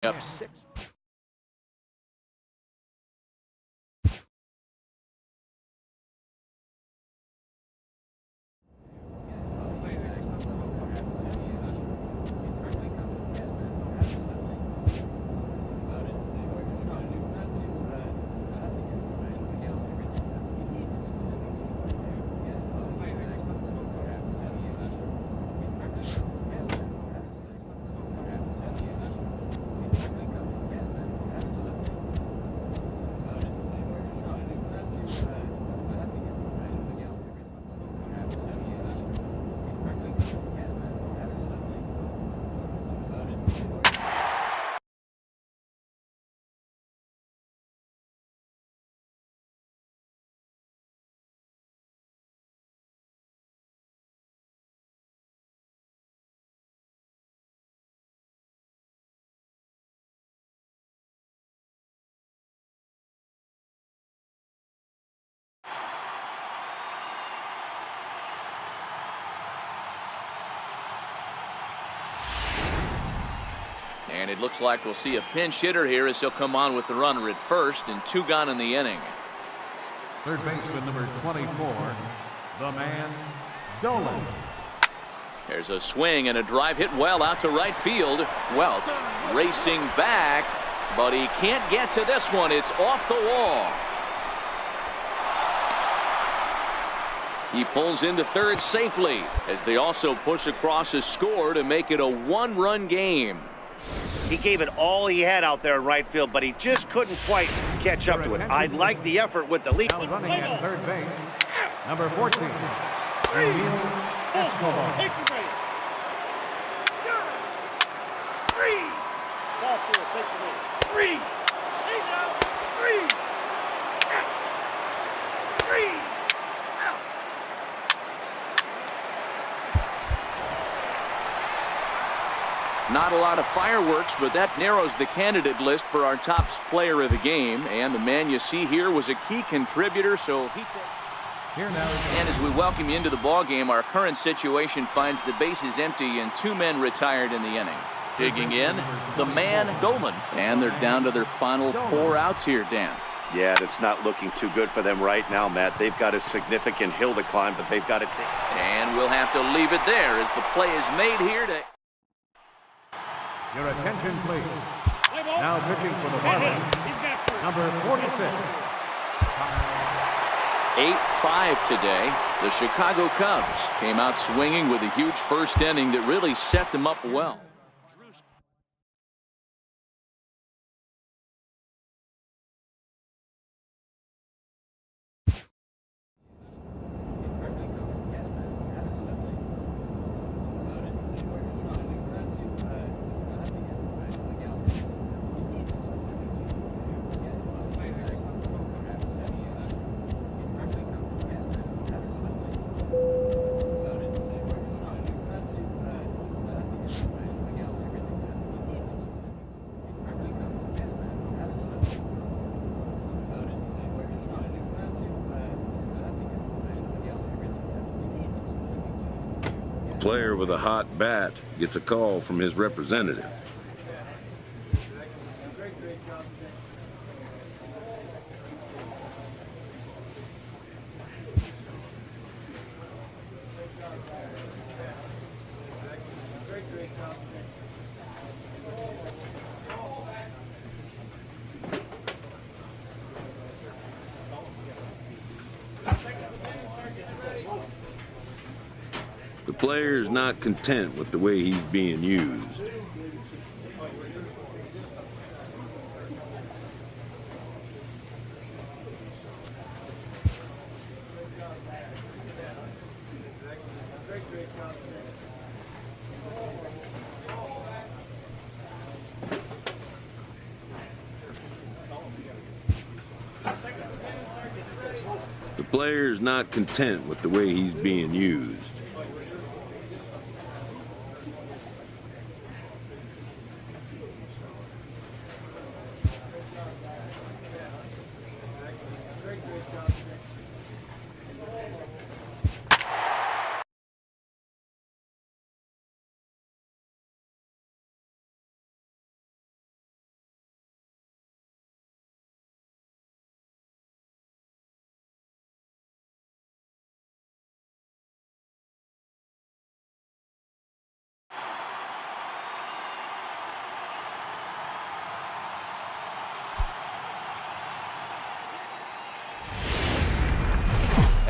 Up 6. And it looks like we'll see a pinch hitter here as he'll come on with the runner at first, and 2 gone in the inning. Third baseman number 24, the man, Dolan. There's a swing and a drive hit well out to right field. Welch racing back, but he can't get to this one. It's off the wall. He pulls into third safely as they also push across a score to make it a 1-run game. He gave it all he had out there in right field, but he just couldn't quite catch up to it. I like the effort with the lead. Now running at third base, number 14, Emil Escobar. Not a lot of fireworks, but that narrows the candidate list for our top player of the game. And the man you see here was a key contributor, so he Here now. And as we welcome you into the ball game, our current situation finds the bases empty and 2 men retired in the inning. Digging in, the man Dolan, and they're down to their final 4 outs here, Dan. Yeah, it's not looking too good for them right now, Matt. They've got a significant hill to climb, but they've got to take. And we'll have to leave it there as the play is made here to. Your attention, please. Now pitching for the Marlins, number 46. 8-5 today. The Chicago Cubs came out swinging with a huge first inning that really set them up well. Player with a hot bat gets a call from his representative. The player is not content with the way he's being used. The player is not content with the way he's being used.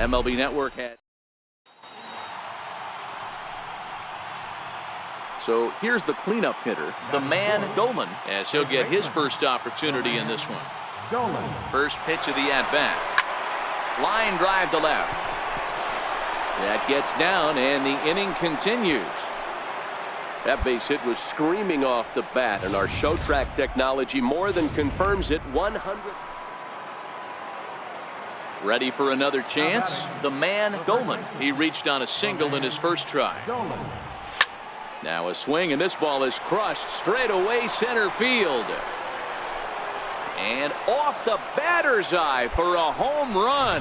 MLB Network had. So here's the cleanup hitter, the man Dolan, as he'll get his first opportunity in this one. First pitch of the at-bat. Line drive to left. That gets down, and the inning continues. That base hit was screaming off the bat, and our show track technology more than confirms it. 100. Ready for another chance? The man Dolan. He reached on a single in his first try. Now a swing, and this ball is crushed straight away center field. And off the batter's eye for a home run.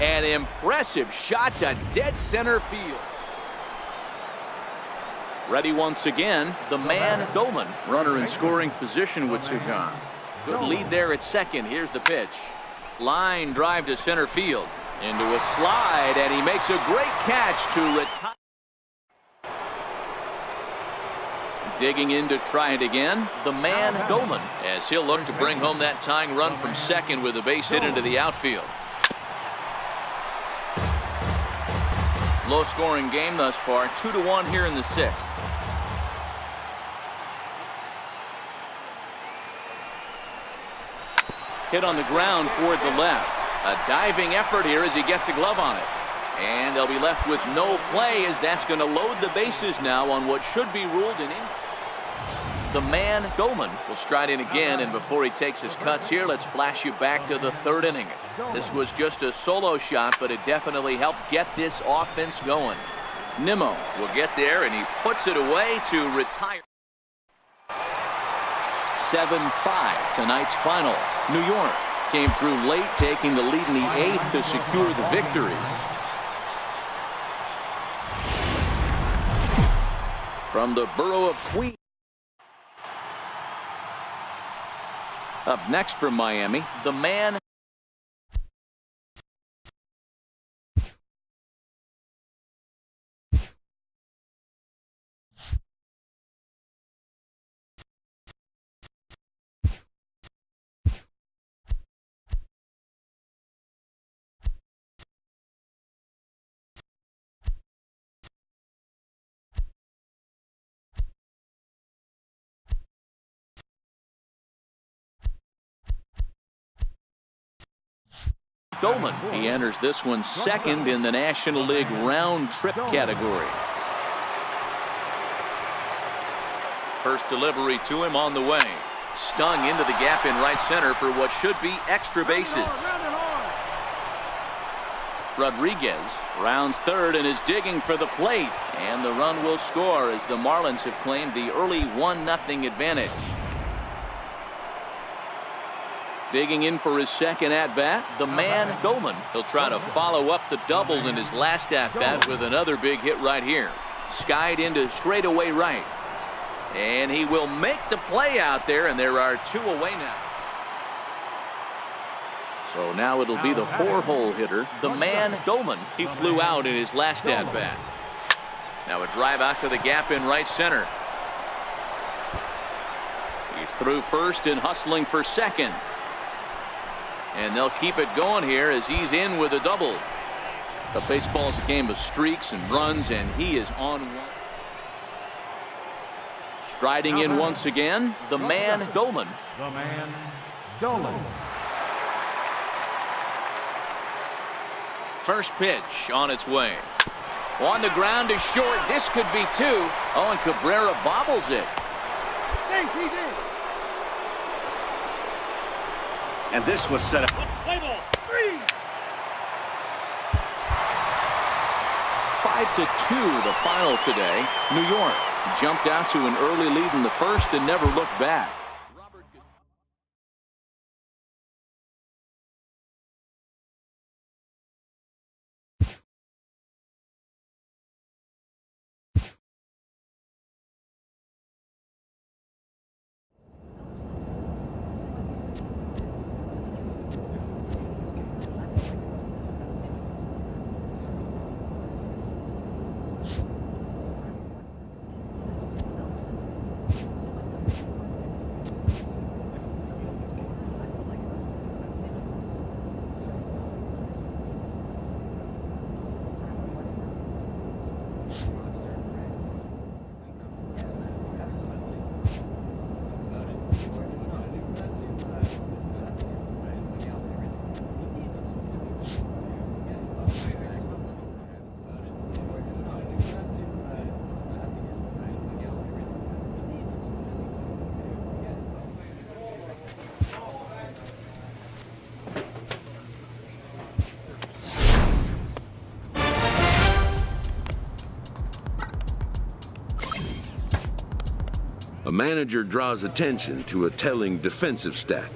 An impressive shot to dead center field. Ready once again, the man Dolan. Runner in scoring position with two gone. Good lead there at second. Here's the pitch. Line drive to center field. Into a slide, and he makes a great catch to retire. Digging in to try it again, the man Dolan, as he'll look to bring home that tying run from second with a base hit into the outfield. Low scoring game thus far, 2-1 here in the sixth. Hit on the ground toward the left. A diving effort here as he gets a glove on it. And they'll be left with no play, as that's going to load the bases now on what should be ruled an inning. The man Dolan will stride in again, and before he takes his cuts here, let's flash you back to the third inning. This was just a solo shot, but it definitely helped get this offense going. Nimmo will get there, and he puts it away to retire. 7-5 tonight's final. New York came through late, taking the lead in the eighth to secure the victory. From the borough of Queens. Up next from Miami, the man. Dolan. He enters this one second in the National League round trip category. First delivery to him on the way. Stung into the gap in right center for what should be extra bases. Rodriguez rounds third and is digging for the plate. And the run will score as the Marlins have claimed the early 1-0 advantage. Digging in for his second at-bat, the man Dolan. He'll try to follow up the double in his last at-bat with another big hit right here. Skied into straightaway right. And he will make the play out there, and there are two away now. So now it'll be the four-hole hitter, the man Dolan. He flew out in his last at-bat. Now a drive out to the gap in right center. He's through first and hustling for second. And they'll keep it going here as he's in with a double. The baseball's a game of streaks and runs, and he is on one. Striding in once again, the man Dolan. The man Dolan. First pitch on its way. On the ground to short. This could be two. Oh, and Cabrera bobbles it. He's in. And this was set up. Play ball. 3. 5-2 the final today. New York jumped out to an early lead in the first and never looked back. A manager draws attention to a telling defensive stat.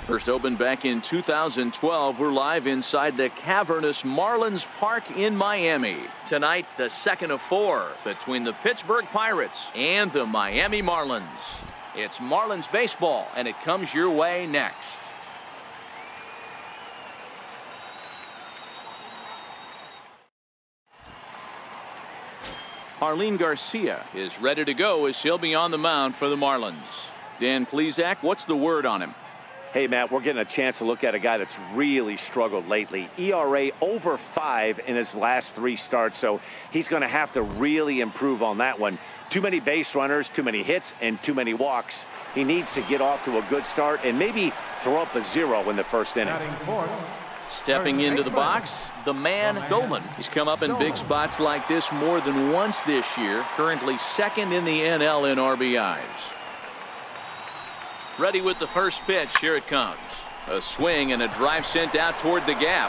First opened back in 2012. We're live inside the cavernous Marlins Park in Miami. Tonight, the second of 4 between the Pittsburgh Pirates and the Miami Marlins. It's Marlins baseball, and it comes your way next. Arlene Garcia is ready to go as he'll be on the mound for the Marlins. Dan Plesac, what's the word on him? Hey, Matt, we're getting a chance to look at a guy that's really struggled lately. ERA over 5 in his last 3 starts, so he's going to have to really improve on that one. Too many base runners, too many hits, and too many walks. He needs to get off to a good start and maybe throw up a 0 in the first inning. Stepping into the box, the man Dolan. He's come up in big spots like this more than once this year. Currently second in the NL in RBIs. Ready with the first pitch. Here it comes. A swing and a drive sent out toward the gap.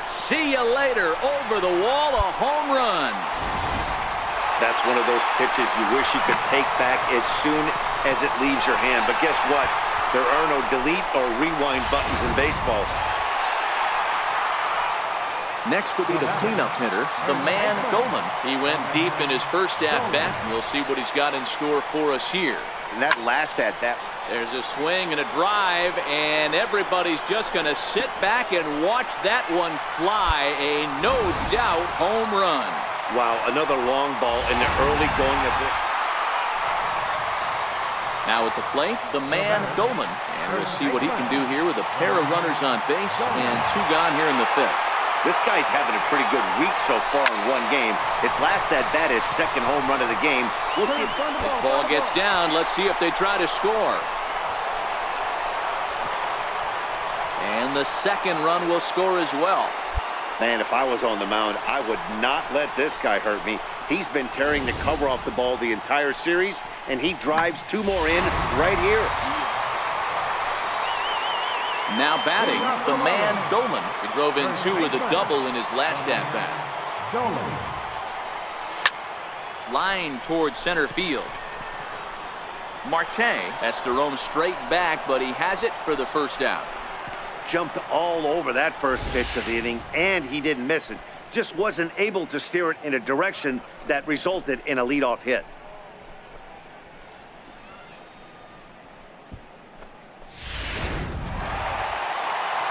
See you later. Over the wall, a home run. That's one of those pitches you wish you could take back as soon as it leaves your hand. But guess what? There are no delete or rewind buttons in baseball. Next will be the cleanup hitter, the man Dolan. He went deep in his first at-bat, and we'll see what he's got in store for us here. And that last at-bat. There's a swing and a drive, and everybody's just going to sit back and watch that one fly. A no-doubt home run. Wow, another long ball in the early going of this. Now at the plate, the man Dolan. And we'll see what he can do here with a pair of runners on base and 2 gone here in the 5th. This guy's having a pretty good week so far in one game. His last at-bat is second home run of the game. We'll see if this ball gets down. Let's see if they try to score. And the second run will score as well. Man, if I was on the mound, I would not let this guy hurt me. He's been tearing the cover off the ball the entire series, and he drives 2 more in right here. Now batting, the man Dolan. He drove in 2 with a double in his last at-bat. Line towards center field. Marte has to roam straight back, but he has it for the first out. Jumped all over that first pitch of the inning, and he didn't miss it. Just wasn't able to steer it in a direction that resulted in a leadoff hit.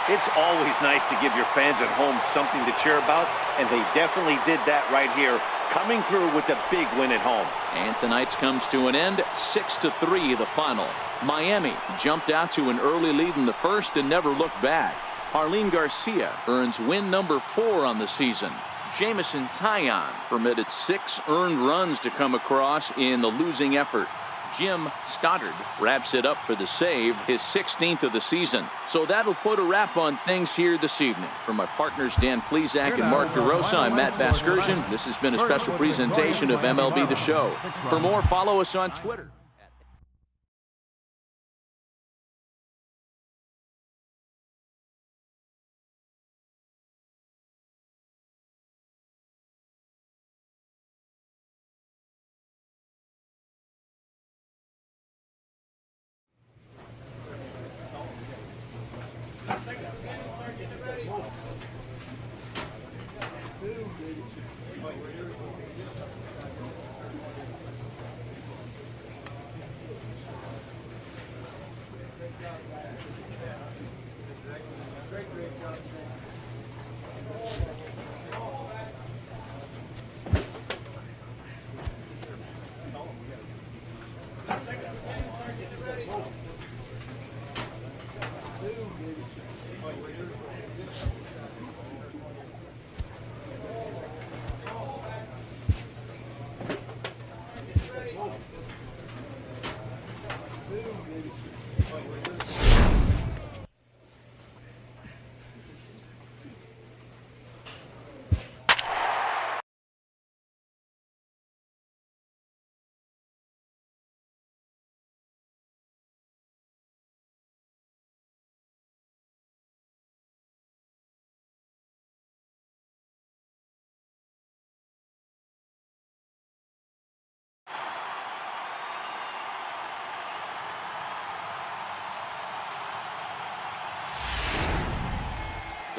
It's always nice to give your fans at home something to cheer about, and they definitely did that right here, coming through with a big win at home. And tonight's comes to an end, 6-3 the final. Miami jumped out to an early lead in the first and never looked back. Arlene Garcia earns win number 4 on the season. Jamison Taillon permitted 6 earned runs to come across in the losing effort. Jim Stoddard wraps it up for the save, his 16th of the season. So that'll put a wrap on things here this evening. For my partners Dan Plesac and Mark DeRosa, I'm Matt Vasgersian. This has been a special presentation of MLB The Show. For more, follow us on Twitter.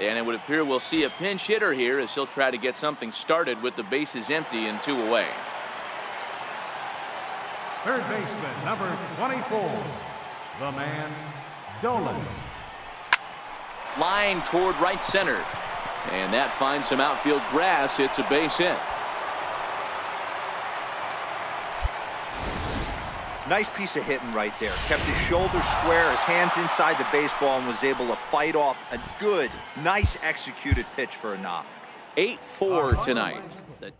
And it would appear we'll see a pinch hitter here as he'll try to get something started with the bases empty and 2 away. Third baseman, number 24, the man, Dolan. Line toward right center. And that finds some outfield grass. It's a base hit. Nice piece of hitting right there. Kept his shoulders square, his hands inside the baseball, and was able to fight off a good, nice executed pitch for a knock. 8-4 tonight. The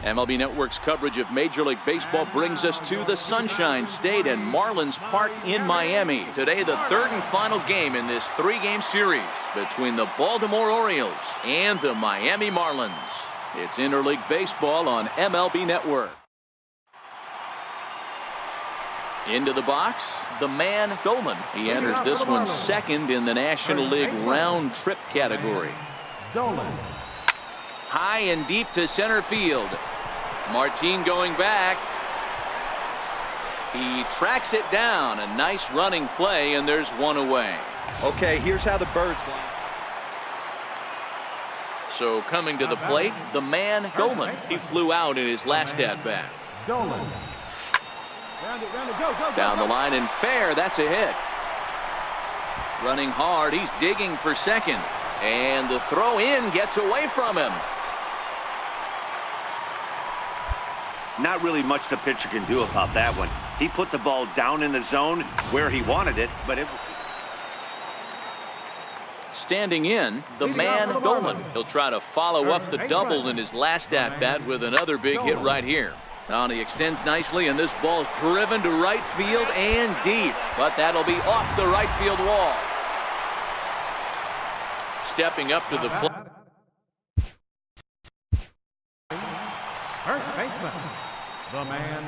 MLB Network's coverage of Major League Baseball brings us to the Sunshine State and Marlins Park in Miami. Today, the third and final game in this 3-game series between the Baltimore Orioles and the Miami Marlins. It's interleague baseball on MLB Network. Into the box, the man Dolan. He enters this one second in the National League round trip category. Dolan. High and deep to center field. Martin going back. He tracks it down. A nice running play, and there's 1 away. Okay, here's how the Birds line. So coming to the plate, the man Dolan. He flew out in his last at-bat. Dolan. Down the line and fair. That's a hit. Running hard. He's digging for second. And the throw in gets away from him. Not really much the pitcher can do about that one. He put the ball down in the zone where he wanted it, but it was... Standing in, the man Dolan. He'll try to follow up the double in his last at-bat with another big hit right here. Now he extends nicely, and this ball's driven to right field and deep. But that'll be off the right field wall. Stepping up to the plate. First baseman, the man,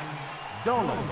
Dolan.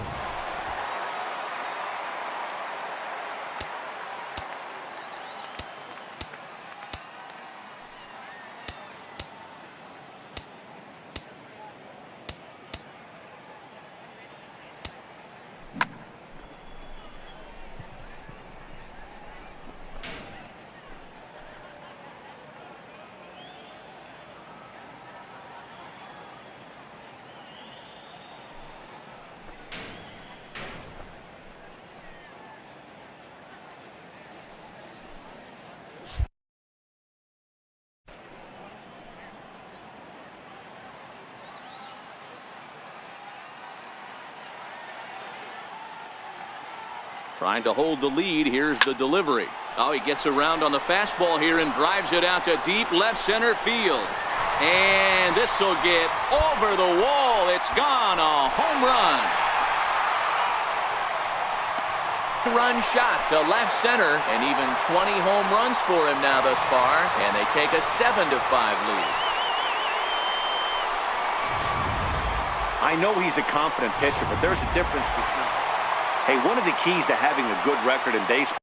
Trying to hold the lead. Here's the delivery. Oh, he gets around on the fastball here and drives it out to deep left center field. And this will get over the wall. It's gone. A home run. Run shot to left center, and even 20 home runs for him now thus far, and they take a 7-5 lead. I know he's a confident pitcher, but there's a difference between... Hey, one of the keys to having a good record in baseball